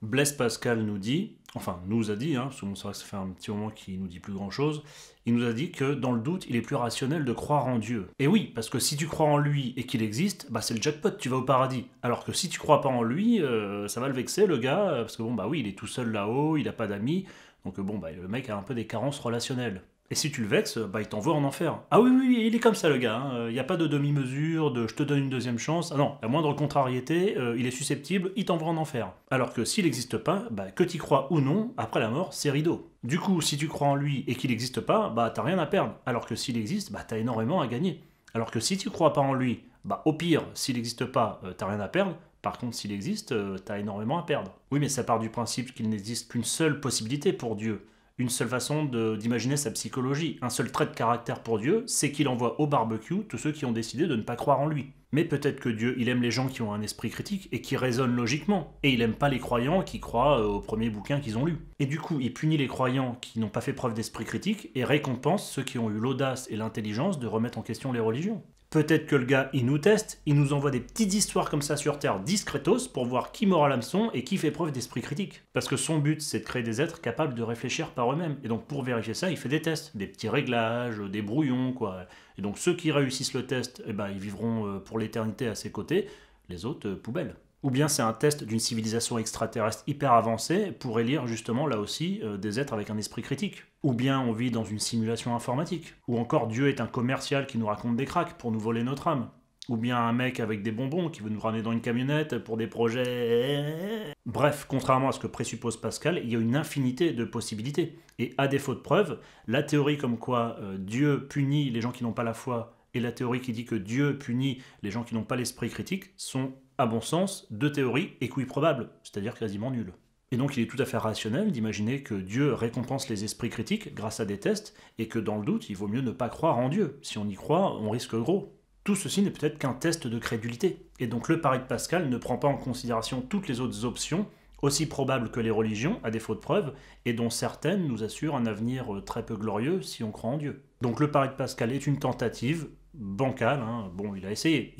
Blaise Pascal nous dit, enfin nous a dit, parce que bon, c'est vrai que ça fait un petit moment qu'il nous dit plus grand chose, il nous a dit que dans le doute, il est plus rationnel de croire en Dieu. Et oui, parce que si tu crois en lui et qu'il existe, bah c'est le jackpot, tu vas au paradis. Alors que si tu crois pas en lui, ça va le vexer le gars, parce que bon bah oui, il est tout seul là-haut, il a pas d'amis, donc bon bah le mec a un peu des carences relationnelles. Et si tu le vexes, bah il t'envoie en enfer. Ah oui, oui, oui, il est comme ça le gars, il n'y a pas de demi-mesure, de je te donne une deuxième chance. Ah non, la moindre contrariété, il est susceptible, il t'envoie en enfer. Alors que s'il n'existe pas, bah que t'y crois ou non, après la mort, c'est rideau. Du coup, si tu crois en lui et qu'il n'existe pas, bah t'as rien à perdre. Alors que s'il existe, bah t'as énormément à gagner. Alors que si tu crois pas en lui, bah au pire, s'il n'existe pas, t'as rien à perdre. Par contre, s'il existe, t'as énormément à perdre. Oui, mais ça part du principe qu'il n'existe qu'une seule possibilité pour Dieu, une seule façon d'imaginer sa psychologie, un seul trait de caractère pour Dieu, c'est qu'il envoie au barbecue tous ceux qui ont décidé de ne pas croire en lui. Mais peut-être que Dieu, il aime les gens qui ont un esprit critique et qui raisonnent logiquement, et il aime pas les croyants qui croient au premier bouquin qu'ils ont lu. Et du coup, il punit les croyants qui n'ont pas fait preuve d'esprit critique et récompense ceux qui ont eu l'audace et l'intelligence de remettre en question les religions. Peut-être que le gars, il nous teste, il nous envoie des petites histoires comme ça sur Terre discretos pour voir qui mord à l'hameçon et qui fait preuve d'esprit critique. Parce que son but, c'est de créer des êtres capables de réfléchir par eux-mêmes. Et donc pour vérifier ça, il fait des tests, des petits réglages, des brouillons, quoi. Et donc ceux qui réussissent le test, eh ben, ils vivront pour l'éternité à ses côtés, les autres, poubelles. Ou bien c'est un test d'une civilisation extraterrestre hyper avancée pour élire justement là aussi des êtres avec un esprit critique. Ou bien on vit dans une simulation informatique. Ou encore Dieu est un commercial qui nous raconte des cracks pour nous voler notre âme. Ou bien un mec avec des bonbons qui veut nous ramener dans une camionnette pour des projets... Bref, contrairement à ce que présuppose Pascal, il y a une infinité de possibilités. Et à défaut de preuves, la théorie comme quoi Dieu punit les gens qui n'ont pas la foi et la théorie qui dit que Dieu punit les gens qui n'ont pas l'esprit critique sont, à bon sens, deux théories équiprobables, c'est-à-dire quasiment nulles. Et donc il est tout à fait rationnel d'imaginer que Dieu récompense les esprits critiques grâce à des tests, et que dans le doute, il vaut mieux ne pas croire en Dieu. Si on y croit, on risque gros. Tout ceci n'est peut-être qu'un test de crédulité. Et donc le pari de Pascal ne prend pas en considération toutes les autres options, aussi probables que les religions, à défaut de preuves, et dont certaines nous assurent un avenir très peu glorieux si on croit en Dieu. Donc le pari de Pascal est une tentative, bancale, bon il a essayé,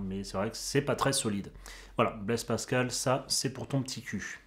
mais c'est vrai que c'est pas très solide. Voilà, Blaise Pascal, ça c'est pour ton petit cul.